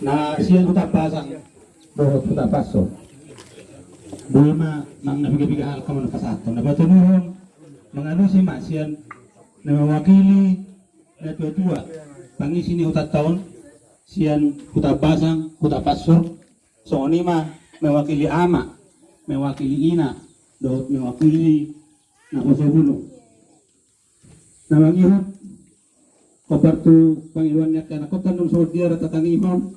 Na siya utapasang bohot utapaso. Bulma nang nabiga-biga hal kamu nakasato. Nabatunurong mga ano si Masian na mewakili na tua-tua pangisi ni utat taon siyan utapasang utapasor. So ni ma mewakili ama, mewakili ina, dohot mewakili na usabuno. Na manghirap kabartu pangiluan niya kaya nakotan ng sordia at tatangihon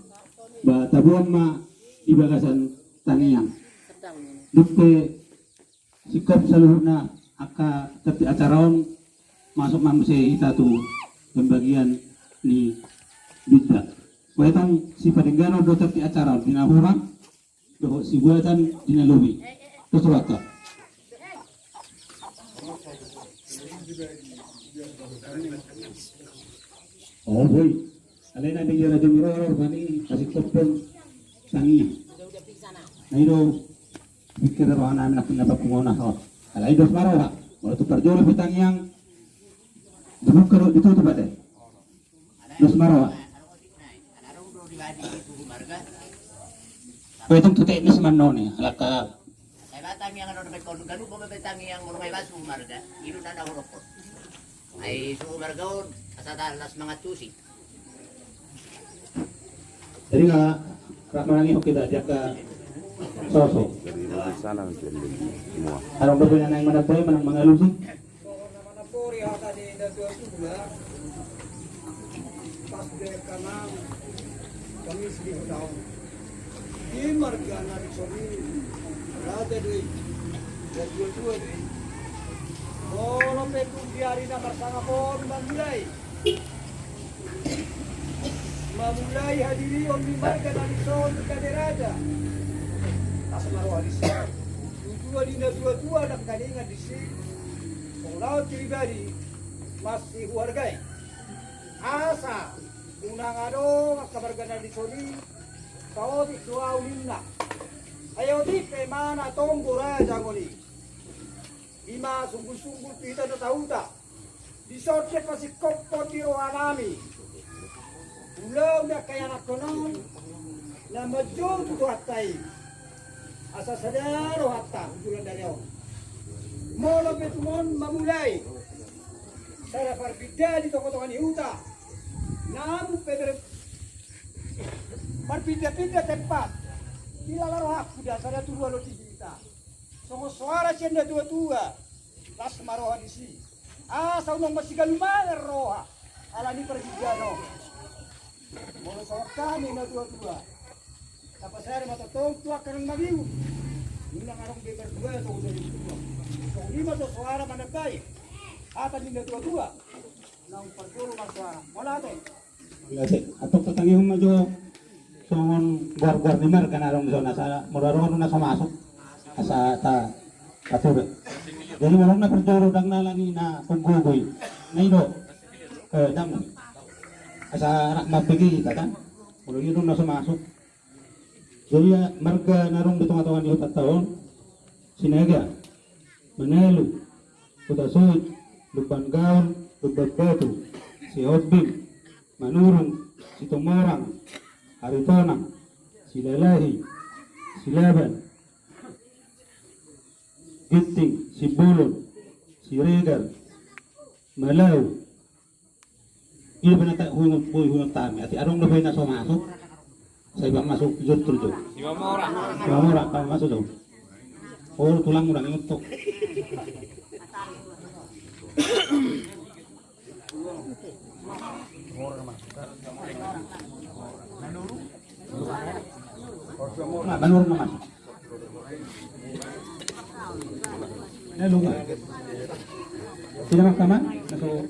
ba tabuan ma ibagasan tangiang. Dukte sikap sa luhut na aka terti acaraon masuk mamse ita tu pembagian ni bidda. Kuetang si padenggano do terti acaraon dinahurang do si buatan dinalubi. Kesuatu. Oh boy, alay na bigyan na dumiro bani kasi kopon sangi. Nairo pikir rohan namin ako napapunguna ko. Alay dos maro ha. Wala to perjolo pitang yang dulu karo dito to bade. Dos maro ha. Pwedeng tuti ni semanno ni alaka. Ay batang yang ano dapat kono ganu ko batang yang mulai basu marga. Iru na ako rokot. Ay su margaon asata las mga tusi. Jadi nga rakmanangi ho kita jaga sosok. Dari sana nanti semua. Harong berbeda na yung managpoy manang mga lusig. Manapuri hata di Indonesia pas de kanang kami sedih tahun. Di marga nari sorry rada doi dua doi. Kalau petung diari na bersama pon memulai hadiri on di marga nari sorry kaderaja. Asmaro hadis. Dua dina dua nak kadingan di sini. Pengelola pribadi masih wargai. Asa unang ado kabargana di sini. Kau di dua ulinna. Ayo di pemana tombora jangoli. Lima sungguh-sungguh kita tahu tak. Di sorte masih kopot di rohanami. Ulau nak kaya nak konon. Na majul tu hatai. Asa sadaro hatta ujulan dari Allah. Molo betumon memulai. Saya berbeda di toko-toko Yehuda. Namun Peter berbeda-beda tempat. Dilalar aku dasar tu dua loti kita. Songo suara cenda dua-dua. Las maroha di sini. Asa unong masih galumana roha. Alani pergigano. Molo sokani na dua-dua. Tapos saya matotong tua karang magiu. Nuna karang be berdua so udah itu. So lima to suara managay. Ata ninda dua-dua. Nang perjuru suara. Mola to. Lase atok tatangihon majo songon gar-gar ni mar kanarong zona sa muraron na masuk asa ta katube. Jadi walang na perjuru dang nalani na punggugoy. Naido dam asa anak mabigi kita kan. Kulo yun na masuk. Jadi marga narong di tengah-tengah di hutan tahun sinaga menelu kutasud lupan gaun lupan batu si hotbim manurung si tumorang haritonang si lelahi si laban giting si bulun si regal malau ini benar huyung tami ati arong lebay na masuk. Saya bang masuk jutru tuh. 5 orang kalau masuk tuh. Oh tulang udah ngetuk. Manur nama. Ini lu nggak? Tidak mahkamah masuk.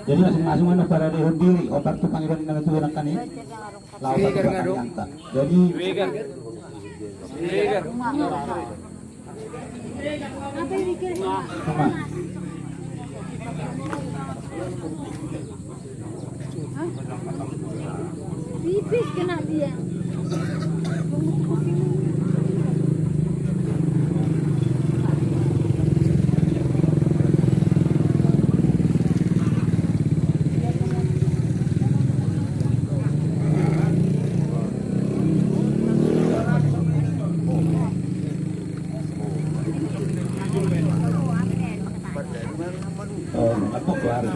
Jadi masing-masing mana para dihun diri otak tu panggilan dengan tu orang kani lawan satu angka. Jadi Pipis kena dia. Ako kuwari.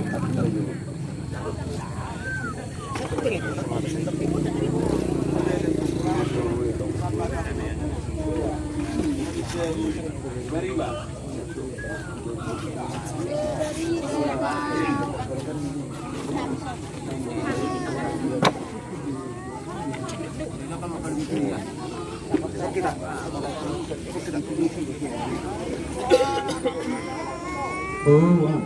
Oh, wow.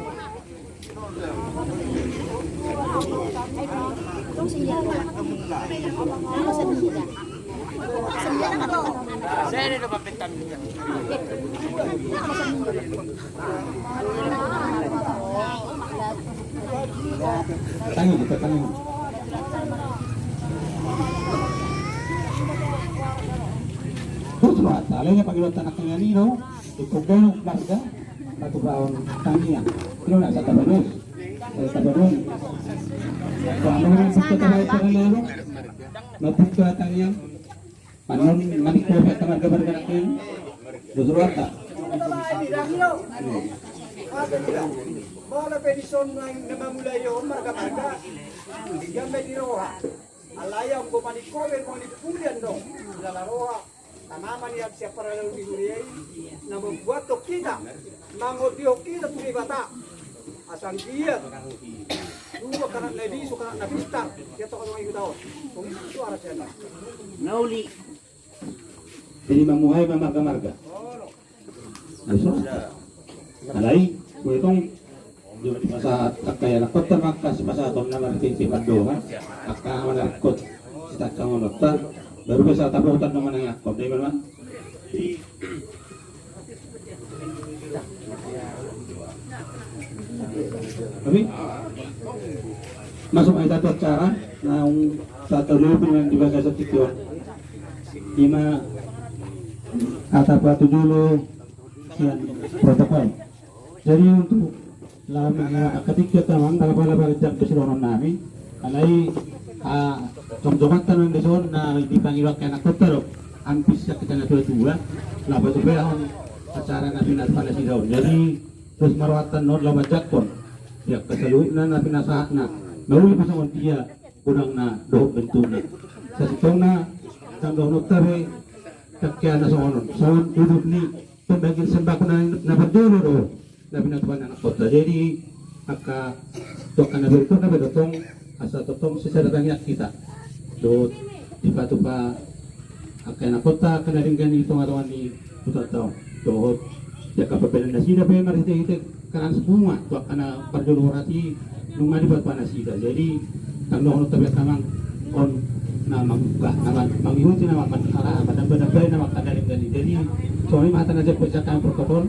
Tangi kita tangi. Terus lah, talenya pagilot anak ng anino, ikugay ng marga, patubaon tangi yan. Pero nasa tabanon. Sa tabanon. Kung ano naman pagkatabaw sa kalero, mapugka tangi yan. Panon, manikpo ka tamad ka marga natin. Dusruat ka. Bola pedison ng namamulay yun, marga-marga. Gamay di roha. Alayang bumanikover mo ni Pulian dong. Lalaroha. Tanaman niya siya para lang diguriyay na membuat kita mangodio kita tuloy bata asang dia dua karena lady suka na pista dia to kan tahu kung itu suara siya na Nauli. Jadi mamuhay mamarga-marga. Aso. Alay, kung itong yung masa kaya nakot na makas masa itong namaritin si Pandoha akaman nakot si Takang Onokta baru bisa tabutan naman ang akot. Di ba naman? Tapi masuk ay tato cara na tatulupin yang dibasa sa tikyon lima kata patu dulu sian protokol. Jadi untuk ketika tamang nakapalabag dyan kasironon namin alay jom-jomat tanong deson na di pangilwak kaya nakotero ang pisya kita na tuwa-tuwa labat ubehon acara namin at pala si daw. Jadi terus marawatan no labat jakon ya kasaluin na pinasahat na nauli pa sa dia kurang na dohok bentuna sa sitong na tanggaw noktabe kakya na sa onon sa udok ni pembagil sembako na napadolo do na pinatuan na nakota. Jadi maka dokan na berito na bedotong asa totong sesaratangnya kita do tiba-tiba akan nakota kana ringgan itong atawan ni putataw dohot ya kapapelan na sida pa yung marite-ite karang semua tuak kana parjolorati nung malibat pa na sida. Jadi ang noon tabi tamang on na magbuka naman mangihuti naman madambay na makadaling gani. Jadi so ini mata na dyan po sa tayong protokol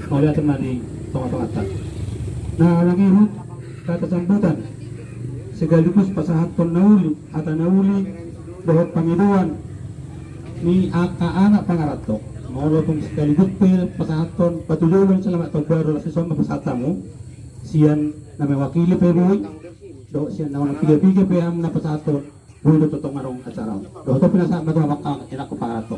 muli atin mali tonga-tongatan na langihot katasambutan segaligus pasahaton nauli at nauli dohot pangiluan ni anak pangarato maulo kung sekaligus pasahaton patululong salamat pagwaro sa isang mapasatamu siyan na may wakili pero do siyan na walang piga-piga pero na pasahaton bulo totong marong atsaraw do ito pinasa magamak ang inak ko pangarato.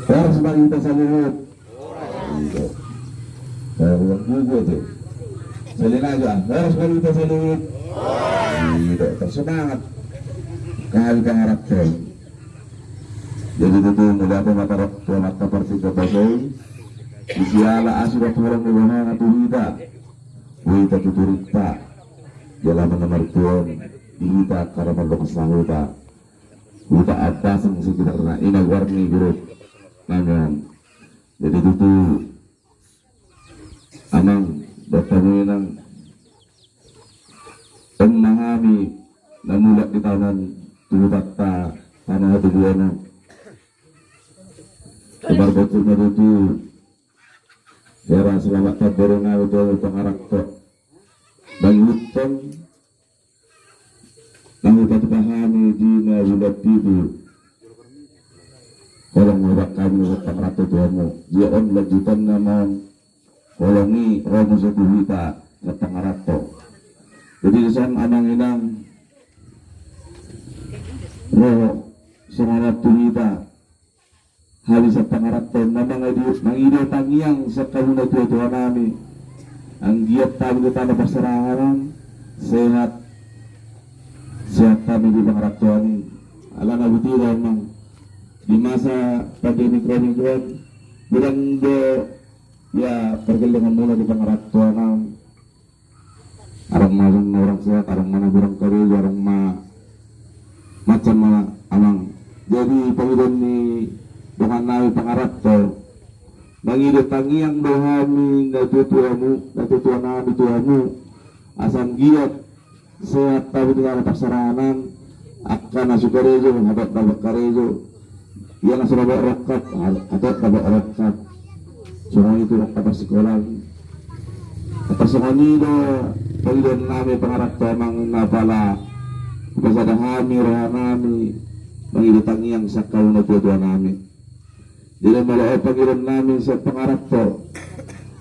Harus kita salut. Ruang juga tuh. Salin aja. Harus kita salut. Tidak tersemangat. Kali harap tuh. Jadi itu mulai apa mata partai pasai. Isiala asurat orang orang atau kita. Kita tuturita. Jalan nomor tuan. Kita karena berdoa kita. Kita atas yang sekitar ini warni grup. Namun, jadi itu amang bertemu ng pemahami namulat di tanan tubata tanah tujuan kebarbetul na itu era selamat kabarunga itu pangarak to bangutong namulat pahami di namulat itu kolong mewak kami utang ratu Tuhanmu dia on lanjutan naman kolongi romo sa tuwita utang ratu. Jadi isang anang inang roh semangat kita habis sa pangarapton na mga mangidaw tangyang sa kahuna tuwa namin ang giyat tabi kita na pasarahanan sehat kami di pangarapton ala na butira mang di masa pandemik ini Tuhan bilang do ya pergelangan mula di pangarapton arang mazang na orang sehat arang mana burang kari arang macam mana amang jadi Panginoon ni dengan nawi pangarap to mangidot tangiang dohami natutuwa nami Tuhanmu asam giat sehat tabi dengan paksaranan akan nasukarejo habat babak karejo ia na surabaya rakat atau babak rakat semua itu rakat sekolah atas semua nido Panginoon nami pangarap to amang napala kasadahami rohanami mangidot tangiang sa kauna tuwa nami. Jadi malah Panginoon namin sa pangarap to.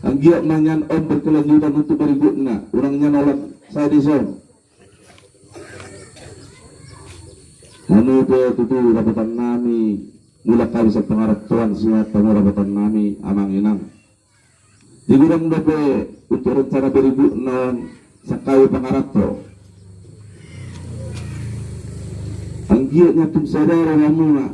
Ang giyak man yan on berkelanjutan untuk berikut na. Orangnya nolak saya diso. Ano po ito rabatan nami mula kami sa pangarap Tuhan siya pangurabatan nami amang inang. Di gurang na po untuk rencana berikut na sa kayo pangarap to. Ang giyak niya itong sadara na muna.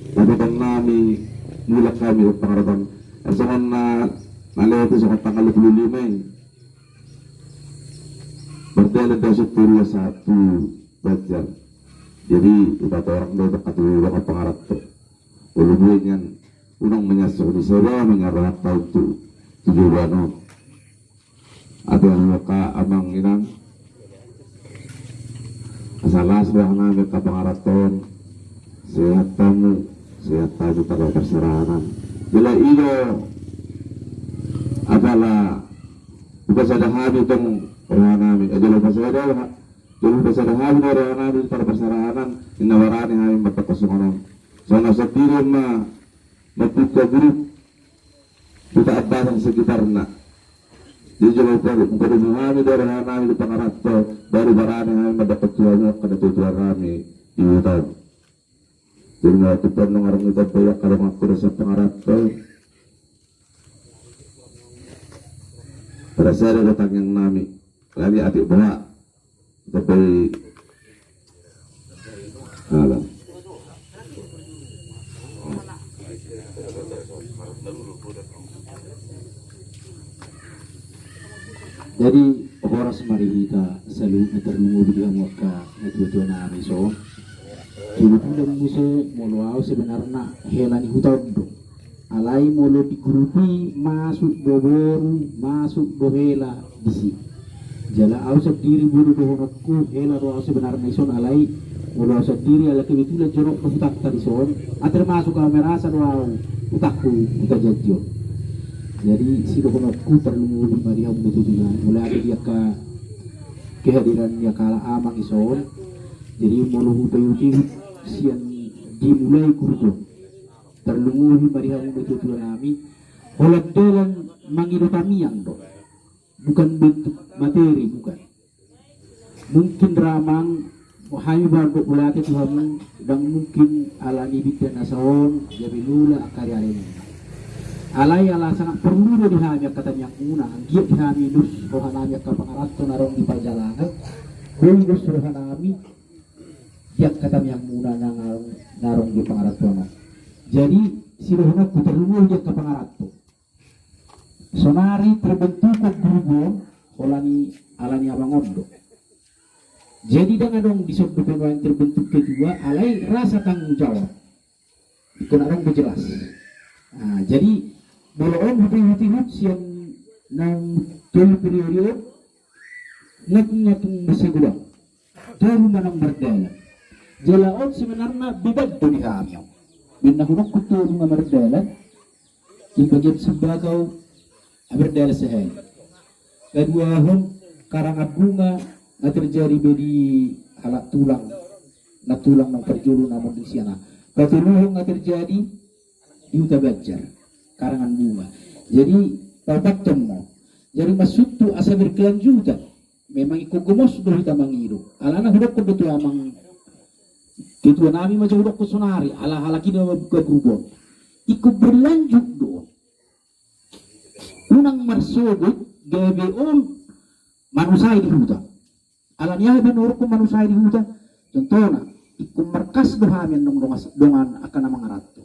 Rabatan nami mula kami ng pangarapan at sa na nalito sa tanggal 25 berdala daw sa Turia 1 bajar jadi iba't orang daw katulong ang pangarap to ulubuhin yan unang menyasok di sera mengarah tahun tu 7 buwan at ang ka amang inang asalas ba namin kapangarap to sehat tamu sehat tamu pada perserahan bila ilo adalah bukan ada habis tong orang namin adalah pas ada habis orang namin pada perserahan inawarani namin magpapasukanan so nasa tiro mapuka grup kita abasang sekitar na di jalan kami dari namin di pangarap to baru barani namin mendapat tuanya kada tujuan kami di hutan. Jadi mga tupan ng arang ito po yung kalamang ko sa pangarap to. Para sa rin datang yang nami. Lagi atik bawa. Ito po alam. Jadi oras marihita sa loob na terlungod ang waka na tuwa namin so. Kinupulang mo sa molo sebenarnya helani hutado alai molo di grupi masuk boboru masuk bohela disi jala au sa diri buru dohonokku hela do sebenarnya ison alai molo sa diri ala kebitula jorok hutak tarison ater masuk kamera sa doau utakku utajajjo jadi si dohonokku perlu mariam betutulan mulai ada dia kehadiran dia kala amang ison jadi molo hutayuti siang dimulai kurdo terlunguhi marihamu betul nami holat dolan mangidot kami yang do bukan bentuk materi bukan mungkin ramang hanya baru ulati Tuhan dan mungkin alami bidan asawon jadi lula karya ini alai ala sangat perlu di hanya kata yang una giat kami dus rohanami kapangarat to narong di perjalanan dus rohanami yak kata yang muna narong di pangarat to jadi si rohana puterlungo yak ka pangarat to sonari terbentuk grupo alani abangondo jadi dengan dong di sub yang terbentuk kedua alai rasa tanggung jawab itu narong jelas nah jadi boloon huti-huti siang nang tol periode ngatung masigulang tahu manang merdela jalaon sebenarnya bibad di kami binahunok kutu mga merdela ibagyat sebagau merdela sehari kedua karang bunga na terjadi di halak tulang ng perjuru namun di sana patuluhong na terjadi di Huta Bajar karangan bunga jadi papat mo jadi masuk tu asa berkelanjutan memang ikut gumos do hita mangiru alana hudok ko betul amang Ketua nami majawudok ko sunari, ala kini ke grupo. Ikut berlanjut do. Unang marsogot GBO manusai di hutan. Alanya benur ko manusai di hutan. Contohnya, ikut markas dohamen dongan akan nama ngaratto.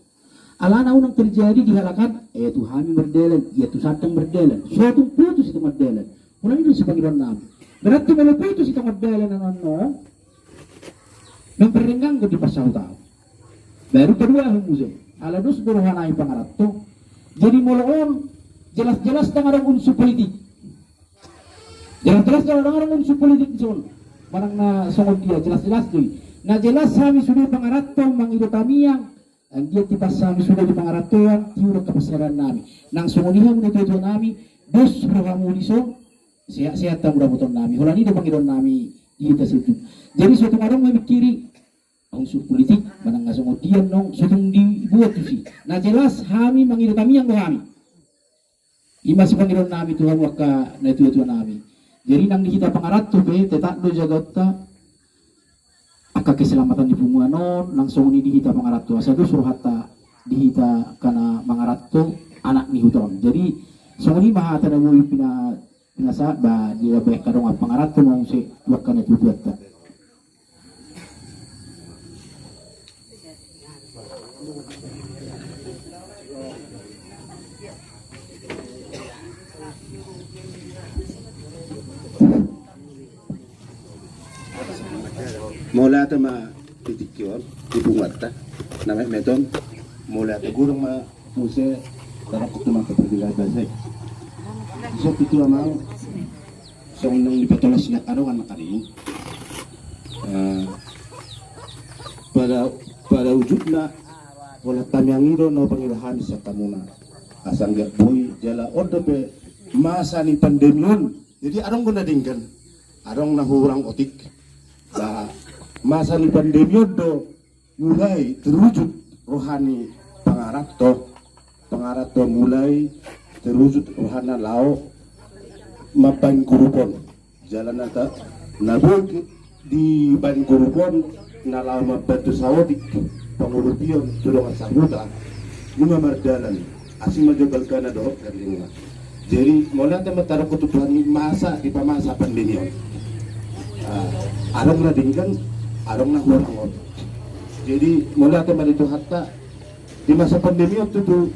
Alana unang terjadi di halakan, yaitu hami berdelan, yaitu satang berdelan. Suatu putus itu berdelan. Mulai itu sebagian nami. Berarti kalau putus itu berdelan ano, memperenggang ko di pasal tao. Baru kedua humusin. Ala dos beruhanai pangaratto. Jadi mulaon jelas-jelas dengan unsur politik. Jelas-jelas dengan unsur politik zon. Manang na songod dia jelas-jelas tuh. Nah jelas kami sudah pangaratto mangido kami yang dia tipas kami sudah di pangarattoan tiura kepasaran nami. Nang songonihan menuju nami dos beruhamuniso sehat-sehat tahu buton nami. Holani do mangido nami kita situ. Jadi suatu orang memikiri unsur politik manang nga songod dia nong suatu dibuat tuh sih. Nah jelas kami mangido kami yang kami. Masih pangido nami Tuhan waka na itu nami. Jadi nang kita pangaratto be tetak do jagota aka keselamatan di pumuanon langsung ini dihita pangaratto asa do suruh hatta dihita kana mangaratto anak ni huton. Jadi songoni mahata na mo pinasa ba dia be kadong pangaratto mo si waka na tutuatta. Mula ta ma titikyon ibungat ta na may meton mula ta gurong ma muse tarakot naman ka pagbilada say so itu amang so nang ipatolas na karongan makari pada wujudna wala tamyangiro no pangilahan sa tamuna asang boy jala ordo pe masa ni pandemyon jadi arong guna dingkan arong nahurang otik masa ni pandemi do mulai terwujud rohani pangaratto mulai terwujud rohana lao mapan kurupon jalan nata nabog di ban kurupon na lao mabantu sawodik pangulupion tulungan sa huta lima mardalan asing majogal ka na do kandinga jadi mula ta mataro kutubuhan masa di pamasa pandemi arong na dinggan arong na hurangot. Jadi mula teman itu hatta di masa pandemi waktu itu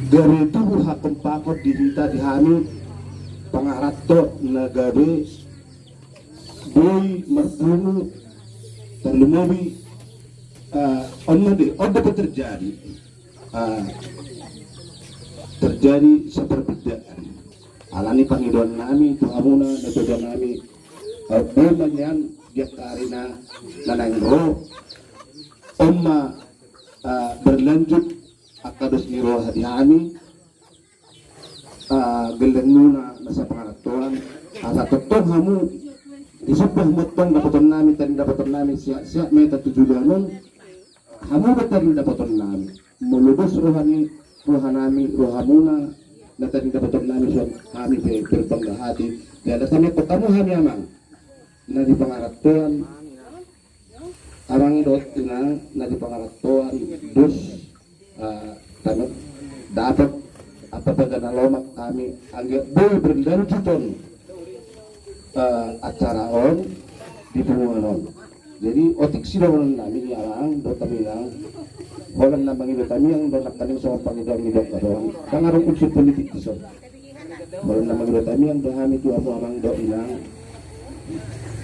dari itu hakam pakot dihita dihami pangaratto nagabe boy martunu terlumawi onde terjadi seperbedaan alani pangiduan nami tuhamuna nagoda nami bumanyan dia karina nanangro umma berlanjut akados niro hadihami geleng muna nasa pangarattuan asa totong hamu disubah motong dapaton nami tadi dapaton nami siap meta tujuanon hamu betul dapaton nami mulubus rohanami rohamuna na tadi dapaton nami suam kami berbangga hati dan datangnya ketemu kami amang na di pangarattuan arang dot na di pangarattuan dus dapat apa pada nalomak kami anggap boleh berlanjuton acara on di pengumuman jadi otik silawan nami arang dot kami yang holan na mangido kami yang donak kaning sama pangidang-idang kadoang kangarong unsur politik iso holan na mangido kami yang dohami tu amu amang do ilang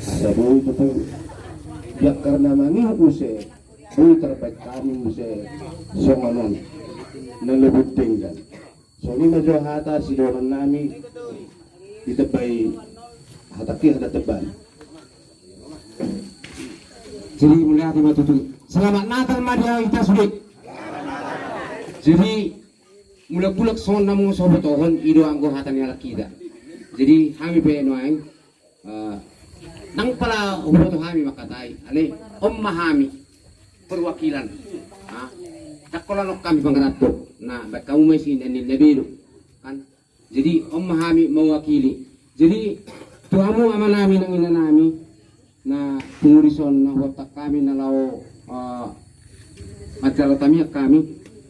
saboy itu ya karena mangido use boy terbaik kami use songanon na lebut tinggal so ni medyo hata silawan nami ditebay hataki hada tebal Jadi mulai hati matutu. Selamat Natal Madia kita sudah. Jadi mulai bulak son namu sobat ohon ido anggo hatan yang kita. Jadi kami penuai nang pala uboto kami makatai. Ale mahami perwakilan. Takolanok kami pangarato na baik kamu mesin dan lebih kan. Jadi mahami mewakili. Jadi tuamu amanami nang ina nami na pengurison na watak kami na lao magkalatami kami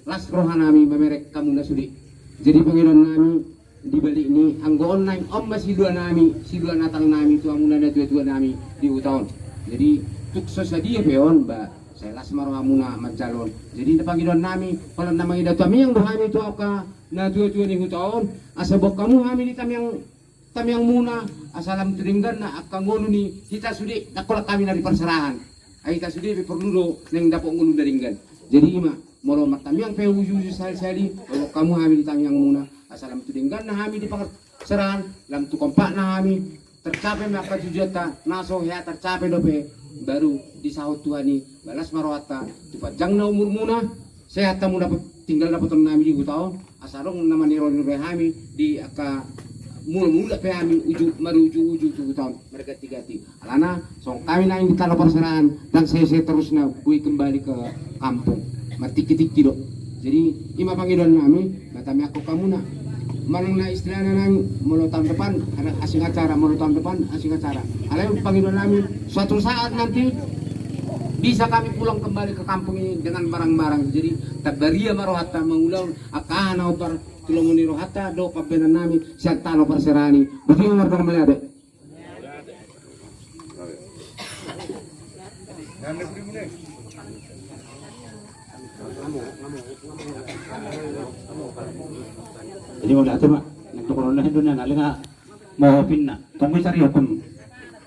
las rohan nami mamerek kamu na sudi. Jadi Panginoon nami di balik ini anggoon na masih dua nami si dua natang nami tu amuna na dua nami di utaon. Jadi tukso sa dia peon ba saya las maro amuna magjalon. Jadi na Panginoon nami kalau namang ida tu ami yang dohami tu ka na dua ni utaon asabok kamu kami ni tamyang muna asalam turinggan na akangono ni kita sudi nakolak kami dari perserahan. Ay kita sudi perlu neng dapok ngunu daringgan. Jadi ima moro matamyang pe uju sali kalau kamu kami di tamyang muna asalam turinggan na kami di perserahan lam tu kompak na kami tercapai maka jujata naso ya tercapai dope baru disahut Tuhan ni balas marawata tupajang na umur muna sehat tamu dapat tinggal dapat nami di tahun asarong nama ni ron kami di aka mula kami uju tu tahun mereka tiga alana song kami na di tanah perserahan dan saya terus na gue kembali ke kampung martiki-tiki do. Jadi ima Panginoon kami matami ako kamu na manang na istilah na nang mula tahun depan ada asing acara mula tahun depan asing acara alam Panginoon namin suatu saat nanti bisa kami pulang kembali ke kampung ini dengan barang-barang. Jadi tabaria marohata mengulang akana par tulungan ni rohata do pabenan nami siat talo perserani begitu mereka melihat. Jadi mau datang mak, nak tukar orang Hindu ni nak lenga mau pinna, tunggu cari hukum.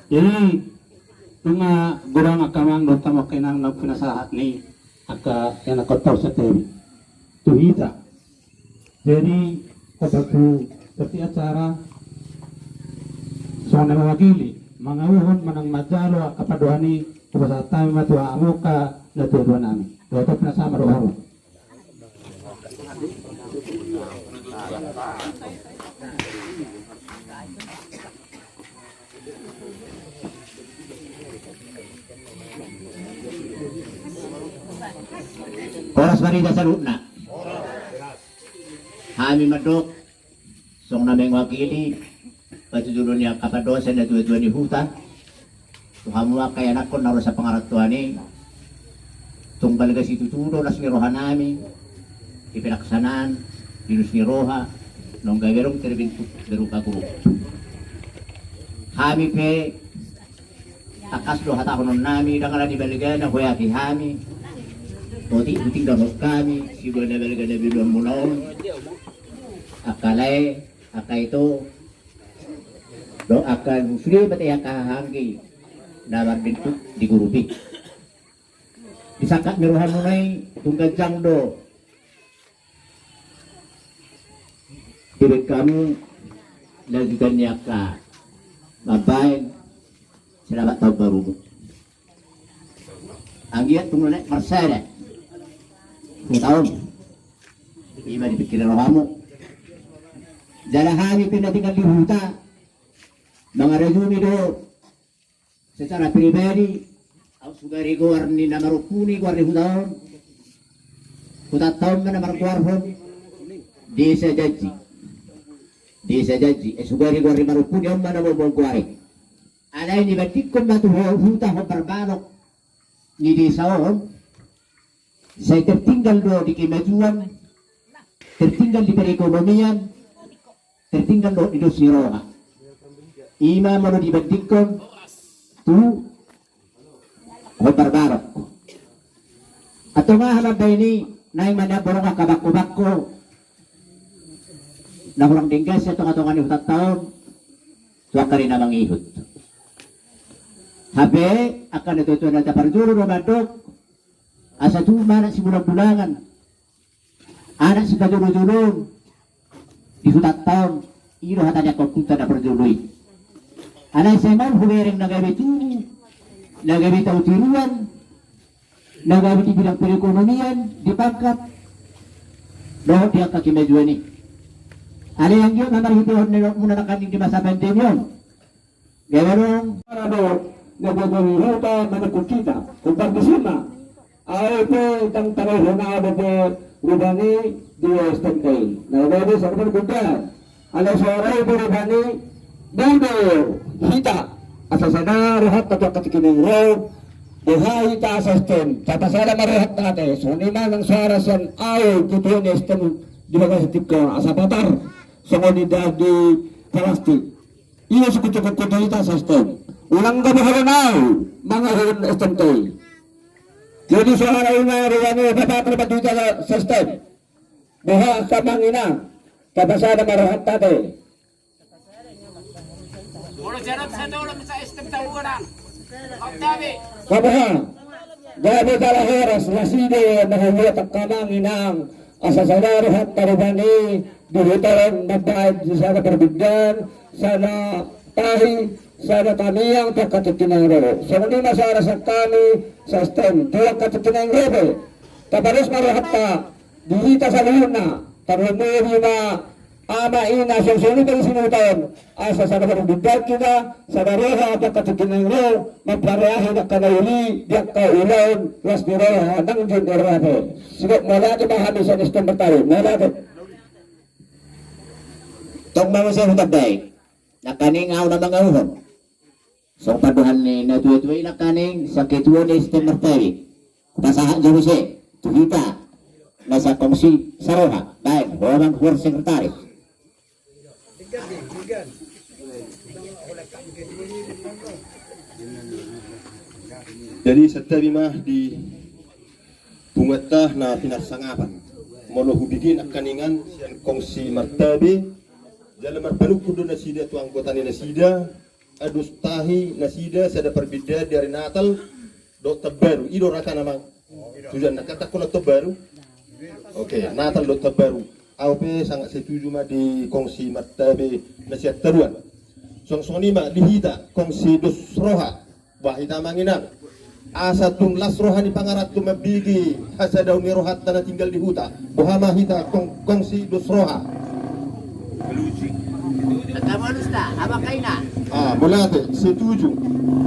Jadi tunga gurang akamang dota makinang nak pinasahat ni aka yang nak tahu setiap tu hita. Jadi kebetu seperti acara soalnya mewakili mengawuhun menang majalo kapadoani kubasatami matua amuka na dua nami. Dota pinasama roharu. Oras marida sa luna. Kami madok song nameng wakili patudulo niya kapadosa na tuwa ni huta. Tuhamuwa kaya nakon naro sa pangarap tuwa ni tunggal kasi tutudo nas ni roha nami ipinaksanan dinus ni roha nung gawerong terbintuk berupa guru. Kami pe akas do hatakonon nami dangalan ibaligan na huyaki kami Oti uting dapat kami si bulan belaga na biluan munaon akalay itu do akan muslim pati akahangi na bentuk di gurupi disakat miruhan munay tunggajang do ibig kamu lagikan niya ka mabayin selamat tahun baru ang iyat tunggulan marsada tahun iba dipikiran kamu jalahani pinatinggal di huta mga resumi do secara pribadi ang sugari ko warni na marupuni ko warni hutaon hutat tahun na markuarhon desa jaji sugari ko warni marupuni ang mana mo kuari alay ni batik ko matuho huta ko barbarok ni desaon saya tertinggal do di kemajuan, tertinggal di perekonomian, tertinggal do di dosiroha. Ima mau dibandingkan tu barbarok. Atau nga halap ini naing mana borong kabako-bako na kurang dinggas atau ngatungan ni 4 tahun tuwa ka rin namang ihot. Habe akan ito na taparjuro romadok asa cuma anak si bulan-bulangan anak si kajulun-julun di hutat tahun iro hatanya komputer na perjului anak si man huwereng nagabi turu nagabi tau tiruan nagabi di bidang perekonomian dipangkat doh dia kaki majuan ni ada yang yun namar hituan muna nakaning di masa pandemyon gawarong para do nagagawin huta manakot kita kung pagdisima ay po itang tareho na abot rubani di estentay. Nagawin sa kapag kumpyan. Alas oray po rubani dando hita asa sana rehat atau katikining road buhay ta system kata sana marehat tate so ni man ang suara siyan ay kito ni system di ba kasi tip ko asa patar so ni di plastik iyo sa kutu-kutu ita system ulang gabahan na mga hon system to jadi suara ini rewani papatar ba dito sa system buhay ka mangina kata sana marehat tate Mula jarang sa dolo sa istem tawaran. Oktabi. Kabaha, gabi kalaheras, naside, nahawat ang kamanginang, asasana rehat tarubani, dihutaran magdahid sana perbigdan, sana tahi, sana kami yang pagkatitinang roho. So hindi masara sa kami, sa stem, tuwag katitinang roho. Tabaros marehat ta, dihita sa luna, tarumuri na, ama ina sunod ang sinutan asa sa nabarubidal kita sa dareha at katikinang ro magpareahin ang kanayuli diyak ka ulan las direha ng dyan erate sigok malaki mahami sa nistan bertayo malaki Tong mga sa hutagday nakaningaw na mga uhon so paduhan ni natutuloy na kaning sa kituo ni sistem bertayo kupasahan dyan siya tuhita nasa kongsi saroha baik orang huwag sekretary Jadi seterima di bungatah na pinarsangapan molo hubigin ak kaningan sian kongsi martabe jalan marbaluk kudo na sida tu anggota ni nasida adus tahi nasida sada perbeda dari Natal do tabaru ido raka namang tujuan nakata ko na tabaru oke Natal do tabaru AOP sangat setuju ma di kongsi martabe nasihat teruan song ma dihita kongsi dos roha wahita manginang asa tung las rohani pangarat tu mabigi hasa daun rohat tanah tinggal di huta bohama hita kongsi dos roha Nagkamalusta, habang kayo na mulate setuju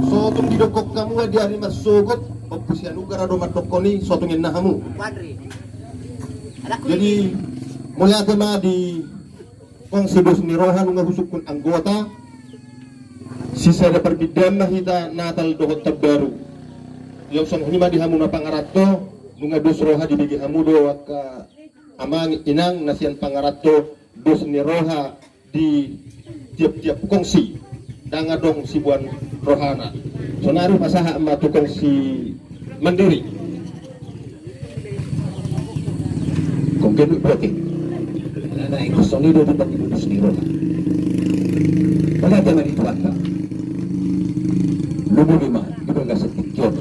so tung didokok kamu di hari masugot opusian ugara do matokoni so tungin nahamu Wadri jadi mulate ma di kongsi dos ni roha nunga husukun anggota sisa da perbidaan mahita Natal dohot tabaru yung song hima di hamu na pangarato nunga dos roha di bigi hamu do ka amang inang nasian pangarato dos ni roha di tiap-tiap kongsi danga dong si buan rohana so naru pasaha ma tu kongsi mandiri kung gano'n berarti na yung sonido di ba't ibig ni roha wala tayo manituan ka lumulima di ba nga sa tikyon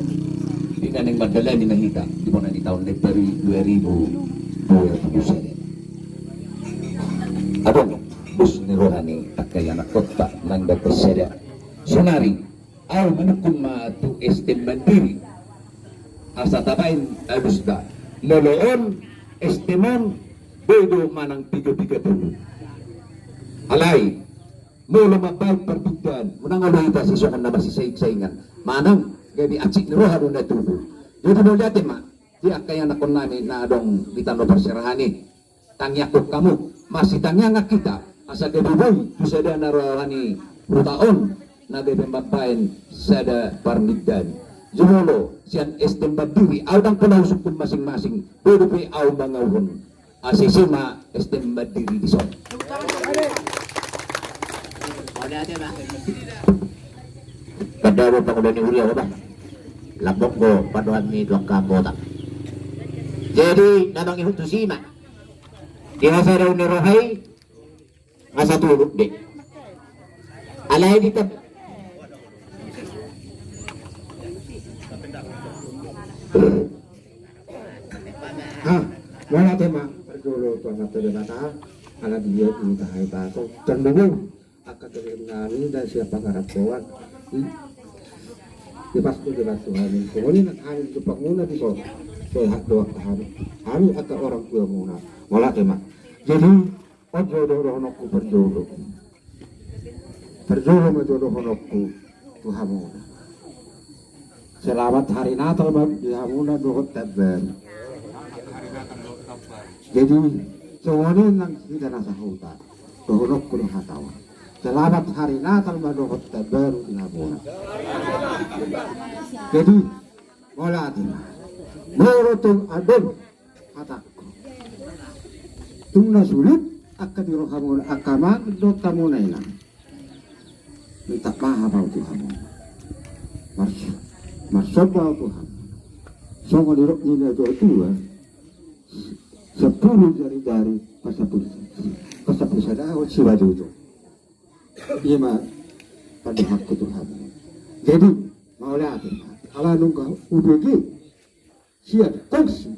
di na nang madala ni nahita di ba na ni taon na pari 2027 abang bus ni roha ni takaya na kota ng dagkasada sunari aw manukun ma tu estem mandiri asa tabain abus da loloon estemon bedo manang tiga-tiga dulu alay mula mabay perbigdan munang alita si sokan na masisayig-saingan manang gabi atsik ni roha doon na tubo jadi mo dati ma di kaya nakon namin na adong ditano persirahani tangyakot kamu masih tangyangak kita asa gabi boy tusada na rohani rutaon na gabi mabayin sada parmigdan jumolo siyan estem badiri awdang panausok kung masing-masing pwede pa aw mga uhon asisima estem badiri di son kadaro pangulan ni Uriah ba labok ko paduhan ni Tuang Kambota jadi namang ihut tusima dihasa daw ni Rohay nga sa tulog di alay dito wala tema perjulo to ang ato data ala dia ini tahay tato tandungan akan terjadi dan siapa ngarapuan di pastu di Tuhan ini nak hari itu panguna di so hak doa hari akan orang tua muna wala tema jadi ojo honokku perjulo majodoh honokku Tuhan muna selamat hari Natal bang di hamuna dohot tabar jadi semuanya nang kita nasa hutan dohonok kuno hatawa selamat hari Natal manuhot baru inabona. Jadi wala tina merutung adon hatakku tungna sulit akka dirohamun akama do tamunaina minta maaf au Tuhan marsud au Tuhan songo dirok nina do tua 10 jari-jari pasapul sadao siwajuju iya mah pada hakku Tuhan. Jadi mau lihat ala nunggu UBG siap tongsi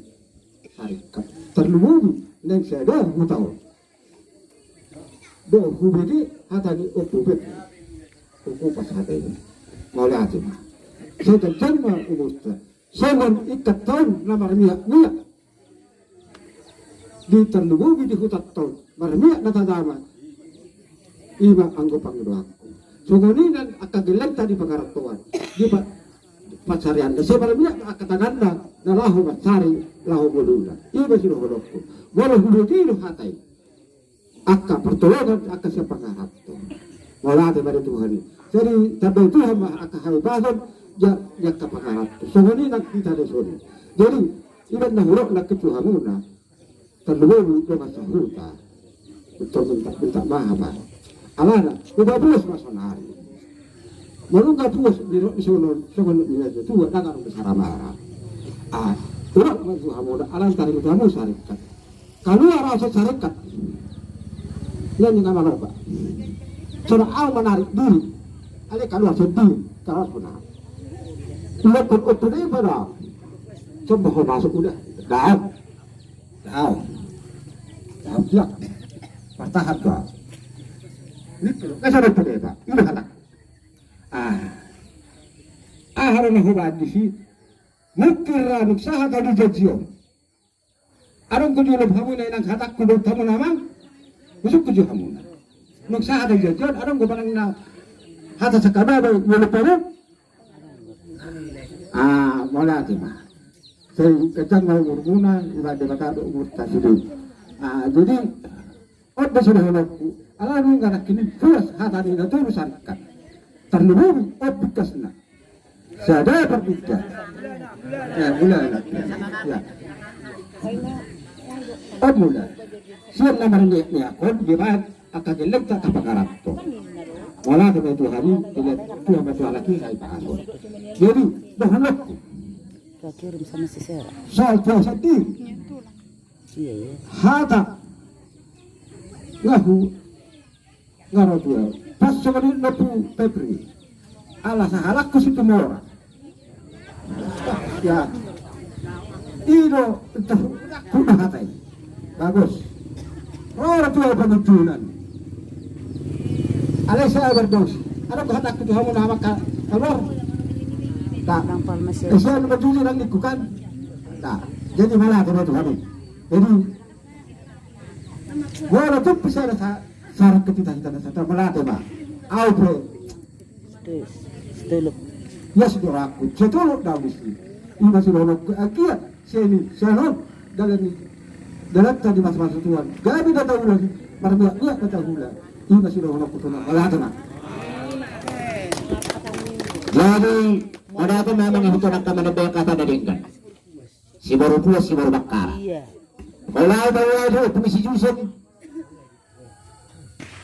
harikat terlebih neng saya hutau do UBG hatani UBG uku pas hatani mau lihat mah saya terjemah umusta saya ikat tahun namar miak di terlebih di hutat tahun marmiak natadama ima anggo pangdoaku sunguni dan akageleng tadi pangaratuan di pacarian da sebab dia akataganda na lahu macari lahu bolula iba sino holokku wala huludilu hatai akka pertolongan akka siapa pangaratu wala ade bare Tuhan jadi tabe Tuhan mah akka haibadon ya ka pangaratu sunguni nak kita desoni jadi iban na hulok nak Tuhanuna terlalu do masahuta betul minta maaf alana udah bos masonari malu nggak puas di sono itu tua dagang besar marah udah masuk hamuda alam tarik itu hamu syarikat kalau rasa syarikat yang nggak mau pak sono al menarik diri ale kalau sedih kalau benar udah betul ini pada coba masuk udah dah siap bertahan kok ini kesana tuh pak ini kata harana hubadisi mukira nuksaha tadi jajio arong kudu lo hamuna inang hatak kudu tamu namang busuk kudu hamuna nuksaha tadi jajio arong kubanang na hata sakada do yolo pero mola tima saya kecang mau murmuna ibadah kata do murtasidu jadi odda sudah holoku ala nu ngana kini puas hata di tu rusarkan terlebih obikasna sadaya berbeda ya mulai ya mulai siap namar ni akon dibat akagelek tak kapakaratto wala ke Tuhan tidak Tuhan betul lagi saya paham jadi dohanok kirim sama si Sera soal puasa ti hata ngaru dia pas sekali napu pepri ala sahalak ku situ mora ya ino entah kuda hatai bagus orang tua penunjunan ala saya berdos ada kehendak itu kamu nama keluar tak saya berjujur dan likukan tak jadi malah kena Tuhan jadi walaupun bisa ada syarat kita satu melatih mah auto Stuluk ya sudah aku cetolok dah mesti ini masih lolok akiat sini shalom dalam tadi masa Tuhan gabi dah tahu lagi marmiak dia dah tahu lah ini masih lolok tu nak melatih mah jadi ada apa memang itu nak menebak kata dari kan si baru puas si baru bakar kalau baru itu komisi jusen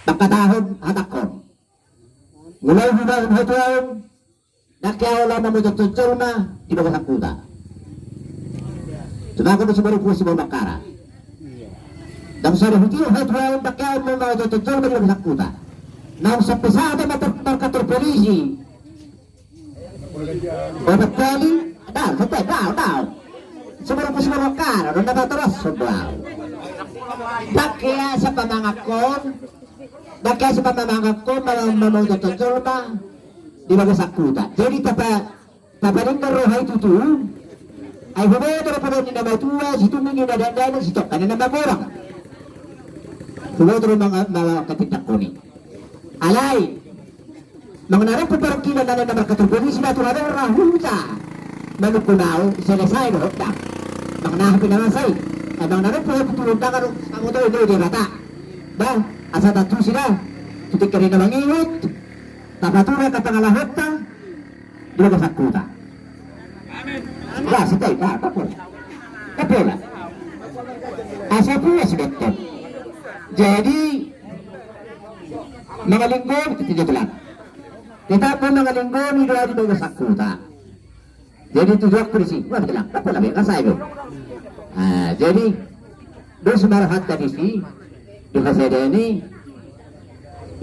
pagkatahon hatakon mulai bulan hatuan nakiawala na magatutsal na di ba kasakuta tunakan sa baru puas sa mga bakara dam sa hutiyo hatuan nakiawala na magatutsal na di ba kasakuta nang sa pesada matarkator polisi obat kali daw sa baru puas sa mga bakara doon natataras sa daw nakaya sa pamangakon Maka sa pamamangap ko, malang tututol ba? Di ba kasakuta? Jadi papaling maruhay tutulong. Ay humayo na pa rin na matuwa, si tumingin na dandanan, si tok, kanin na mamurang. Humayo na mga katitak ko ni. Alay! Mga narang paparangkilan na makatulpuni sila tumadang rahuta. Manukunaw, salasay na hotdak. Mga nahapin na masay. Ay mga narang paparangkilan na ang ito ito di bata. Ba? Asa tatu sila ketika rin na mangingot, tapatura ka pangalahot ta, di ba kasakuta? Ba, sitay, kapula. Kapula. Asa po ya si Doktor. Jadi, mga linggo, titigit lang. Kita po mga linggo, hindi doon di ba kasakuta. Jadi tujuan ko rin wah bilang, kapula ba, kasay mo. Jadi, doon sa marahat ka disi, di kasada ini,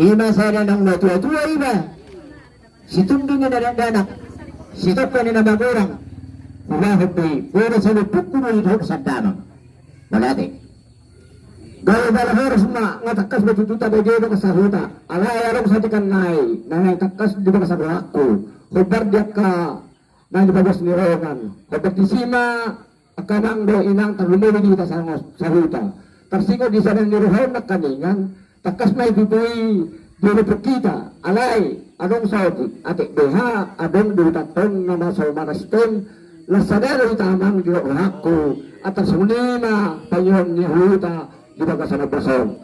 ima sada ng natua-tua iba, situndin niya na danak, sitok ka niya na magurang, umahod do'y, puro sa lupok ko na ito sa damang. Wala di. Gaya bala harus nga takas matututa ba dito ka sa huta, alay arong sa tikan nai, na takas di ba ka sa buhako, hubar diyak ka, na di bagos ni Rogan, hubar di sima, akanang do inang tarumuli dito sa huta. Tarsiko di sana ni Rohan na kaningan, takas may bibuy, dito po kita, alay, anong sauti, ate deha, adong dutatong na masaw maraston, lasadero itamang di buhako, at ang sunima, payon ni huta, di ba ka sa nabasong.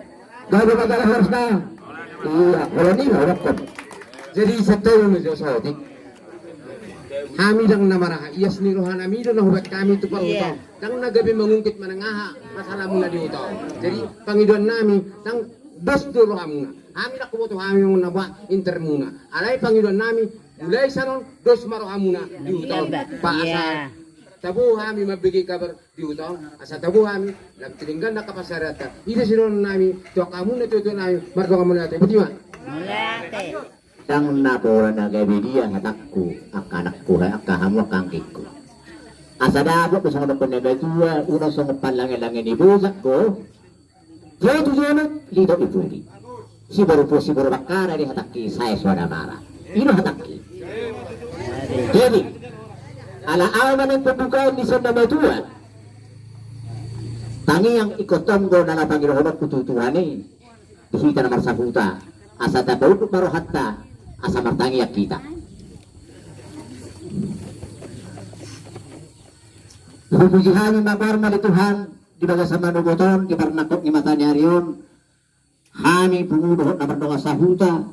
Dahil ba ka harus na? Iya, wala nila, wakot. Jadi sa tayo mo sauti, kami lang namaraha, iyas ni Rohan amido na hubat kami ito pa utang. Nang nagabi mangungkit manangaha, masala muna di utang. Jadi pangiduan namin, nang dos duro muna. Kami na kumoto kami muna ba, inter muna. Alay pangiduan namin, mulai sanon, dos maroha muna di utang. Paasa, tabu kami mabigay kabar di utang. Asa tabu kami, nagtilinggan na kapasarata. Ida sinon namin, tuwa kamu na tuwa namin, marto kamu natin. Buti ma? Mulate. Sang napura na gabi dia hatakku, akanakku, akahamu, akangkikku. Asa dabo ko sa mga panagatuwa, una sa mga panlangin-langin ibusak ko, jaya tujuanat, lido ipuri. Siguro bakara di hataki, saya suara marah. Ino hataki. Jadi, ala-ala ng pagbukaan ni sa namatua, tangi yang ikotom ko na napanginoon kututuhanin, dihita na marsaputa, asa tabaut marohatta, asa martangi at kita. Pupujihan yung mabarma ni Tuhan, di baga sa manugoton, di barnakot ni mata niya riyon, hami pumunuhot na bardong sa huta,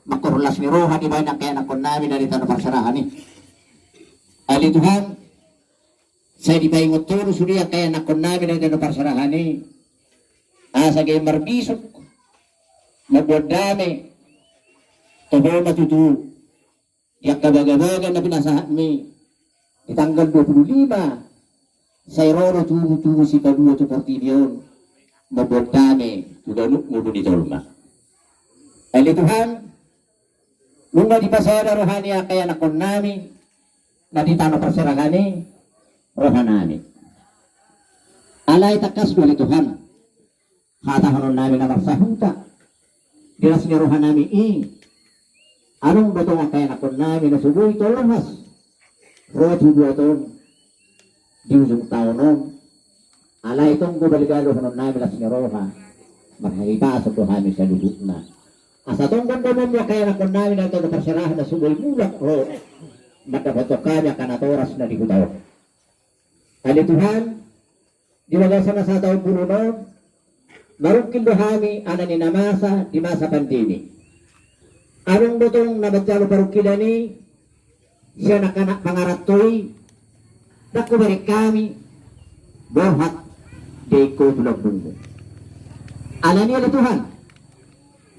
makorlas ni Roha, di ba na kaya nakon namin na dito na pagsarahan ni. Ali Tuhan, saya di ba yung uturo suriya kaya nakon namin na dito na pagsarahan ni, asa kayo marbisok, magbuad dami, tabo matutu, yak kabaga-baga na pinasahan mi, itanggal 25, sa iroro tubo si kadua tu portilyon, magbuad dami, tudanuk mo di tolma. Ali Tuhan, nung nadipasaya na rohani kaya nakon namin, nadita na pagsarahan ni, rohan namin. Alay takas ko ali Tuhan, hatahanon namin na marsahuta, dinas ni rohan namin anong ba itong kaya nakon namin na subuhi ito lahas? Roha tubo itong diusong taonon. Alay itong gubaligalo hanon namin las ni roha. Marhaipasok ko kami sa lubot na. Asa itong gandamon mo kaya nakon namin na ito na parsarahan na subuhi mulak ro. Nagkabatok kami akan atoras na dikutaw. Ali Tuhan, di magasa na sa taong purunon, marungkin dohami anan ni namasa di masa pandemi. Anong botong nabatyalo parukila ni siya nakanak pangaratoy nakubalik kami bohat deko tulog bungo. Alam niya Tuhan,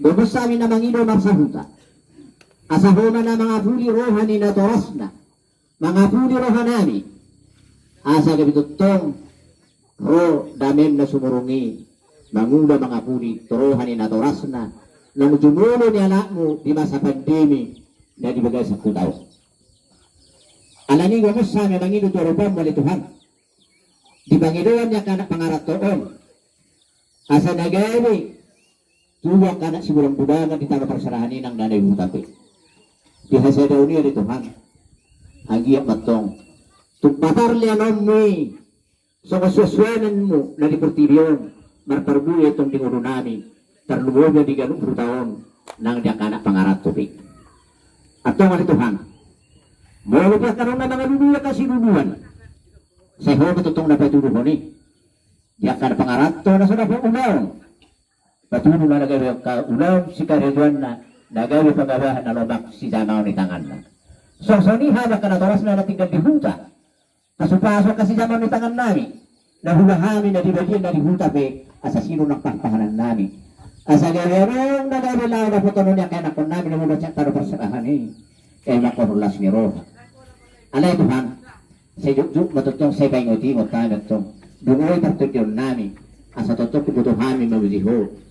bubos sa amin na mangido magsahuta. Asahona na mga puli rohani na toras na, mga puli rohanani. Asa kabitutong ro damem na sumurungi, mangula mga puli rohani na toras na, nang jumulo ni anak mo di masa pandemi na dibagay sa kutaw. Alani gamos sa mga mangido torobam wali Tuhan. Di bangidoan niya kanak pangarap toon. Asa nagawi, tuwak kanak si bulang budangan di taga parsarahanin ng nanay butapi. Di hasa daw niya di Tuhan. Ang giyak matong. Tugpatar lianom mo sa kasuswanan mo na di portilyon. Marparbuya itong tingulo namin. Terlubo na di ganun taon nang diya kanak pangarap tubig. At ito nga ni Tuhan. Malupas na rin na mga luluya kasi luluan. Sa iyo matutong na patuluho ni. Diya kanak pangarap to na sa napong unaw. Patuloy na nagawi ka ulam si kareduan na nagawi pagabahan na lobak si Jamaw ni tangan na. So ni haba ka na toras na natinggal di huta. Kasupasok kasi Jamaw ni tangan namin. Nahulahami na dibagyan na di huta pe asasino ng pagpahanan namin. Asa gawerong nagawi lang na puto niya kaya nakon namin na mula siya taro perserahan eh. Kaya makorulas ni Roha. Alay Tuhan, sa juk matutong sa ibang ngot tayo itong dungoy tartutyon namin. Asa tutok kebutuhan mi mabuziho.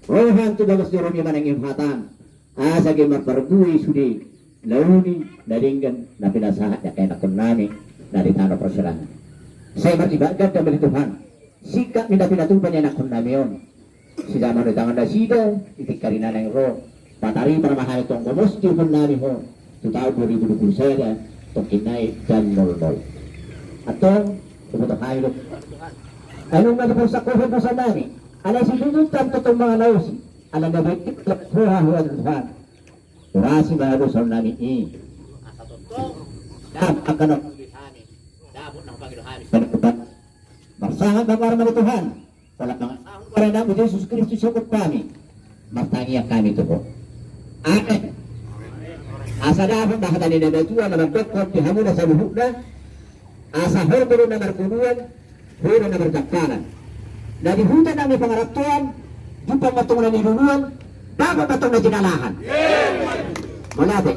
Rohan tu bagas dorong yang manang imhatan. Asa ge marpargui sudi launi daringgan na pinasahat ya kaya nakon namin na di tanah perserahan. Saya bertibagat dan beri Tuhan. Sikap minda pinatupan niya nakon namin yun. Si Jamaw ni tangan na sida, itikarinan ng roh. Patari para mahal itong gomos tipon namin ho. Sa taon 2021, itong kinay dan 00. Atong, kebutuhan ito. Anong malipon sa kuhod mo sa nani? Alay sinunod tanto itong mga lausi. Alam na ba't iklap huwa Tuhan. Urasi mga lusol namin akanok. Pagkubat. Marsahan ba para mga Tuhan? Wala mga para namin Jesus Kristus sukot kami. Martangiya kami ito po. Amen. Asa dapat nakatanin na natuwa na magdokot di hamuna sa buhok na. Asa hormero na marpunuan. Huro na marjakalan. Na dihutan namin pangaratuan, yung pamatong na niluluan, bago matong na dinalahan. Malate.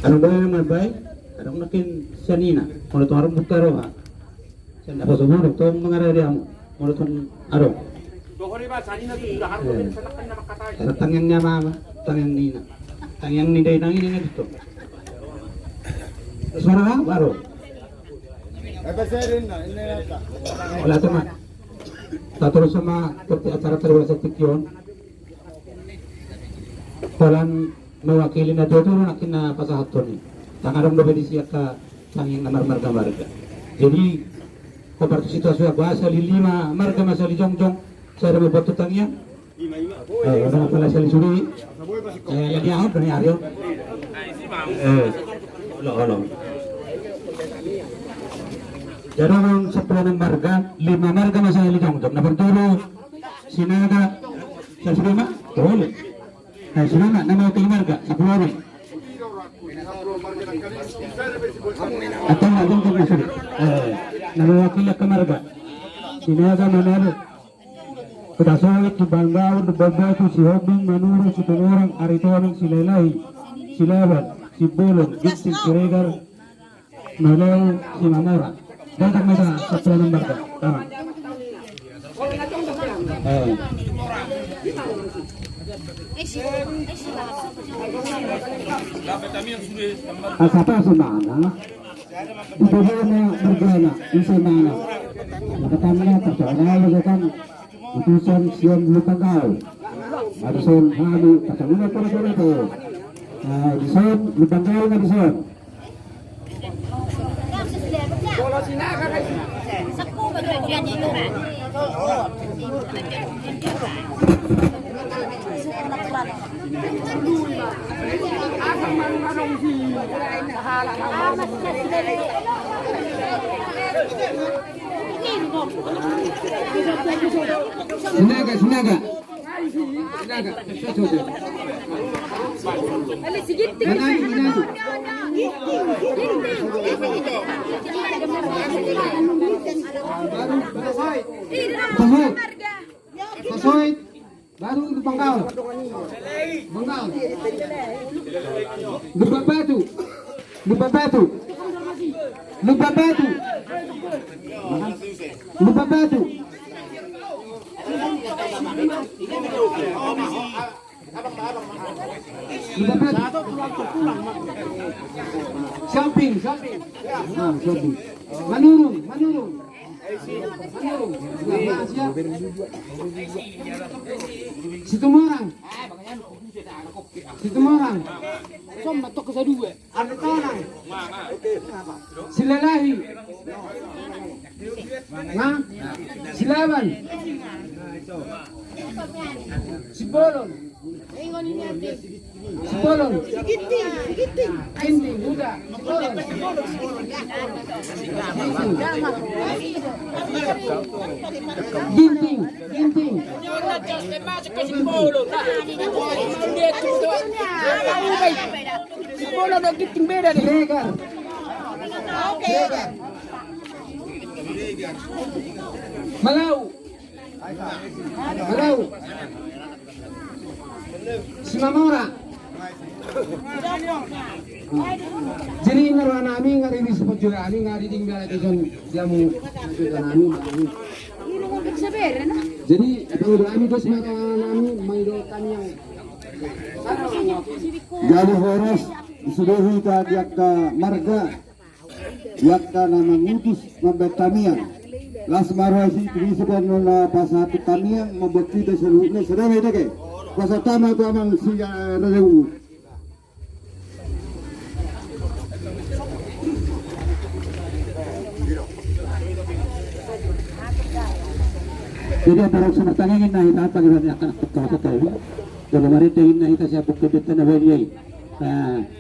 Anong ba yung mabay? Anong nakin sanina? Mula itong arong bukaro ha? Siya napasumulog itong mga rarya mo. Mula itong arong. Sa tangyang niya mama, tangyang nina. Tangyang ninday nang ini nga dito. Suara ha? Baro. Wala ito ma. Tatulog sa mga acara terwala sa tikyon. Walang mewakili na dito na kinapasahat to ni. Tangarong nabi siya ka tangyang na marga-marga. Jadi, komparto situasi bahasa lima marga masali jong-jong. Saya ada membuat tutangnya. Orang pala sa lisuri. Lagi ako pa ni Aryo. Olo. Jadi orang 10 marga, 5 marga masali jong-jong. Naberturo sinaga sa Sulema. Boleh. Nah, Sulema nama uting marga 10 atau jong-jong masuri. Nama wakil ke marga. Sinaga Manalo. Pedasawit, Banggawin, Babatu, si Hobing, Manuru, si Tungurang, Aritonang, si Lelai, si Labat, si Bolong, Ginting, si Regal, Malaw, si Mamora. Datang mereka 10 marga. Tama. Asapa semana. Itu dia bergana di semana. Nakatama persoalan kan. Utusan Sion Lupangkau, Adison Halu, Pasanguna Pura-Pura itu, Adison Lupangkau nggak Adison. Sinaga. Pasoy, baru Bangkal. Lubabatu. Samping. Manurung. Situmorang. Somma tocca sa due. Antonang. Silalahi. Nah, Silaban. Sibolon. Sepolong. Ginting, udah. Ginting, ginting. Gregar. Malau. Malau. Simamora. Jadi ngaruh nami ngari di sepot juga ani ngari tinggal itu kan dia mau juga nami. Jadi kalau nami terus maka nami maido kami yang Jadi horas disudahi ka diak ka marga diak ka nama ngutus membetamian las marwasi disebut na pasatu tamiang membekti seluruhnya sedang itu ke kuasa tama tu amang siya rewu. Jadi antara sama tangingin na hita pag akan kata tahu. Kalau mari tingin na hita siya bukti dito na beli.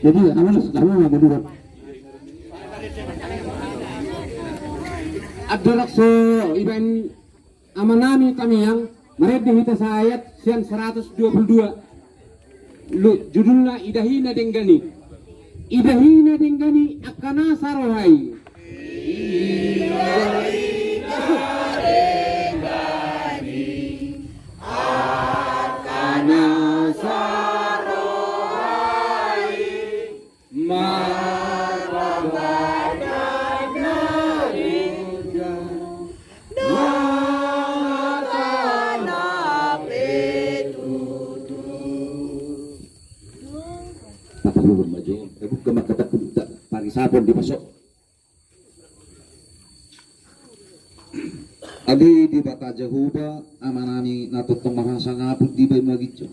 Jadi amal lama magdudot. Adrakso iban amanami kami yang meredi hita sa ayat sian 122. Judulnya idahina denggani. Idahina denggani akana sarohai. Patulur maju, ibu kemak kata kuda pari sabon dipasok. Adi di bata Jehuba amanani natutong mahasangaput di bay magityo.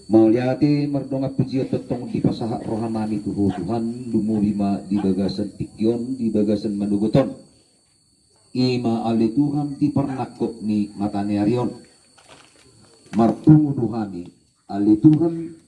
Mauliati merdonga puji tetong di pasaha rohamani Tuhan lumulima di bagasan tikyon di bagasan manuguton. Ima ali Tuhan ti pernakko ni matani arion. Marpungunuhani ali Tuhan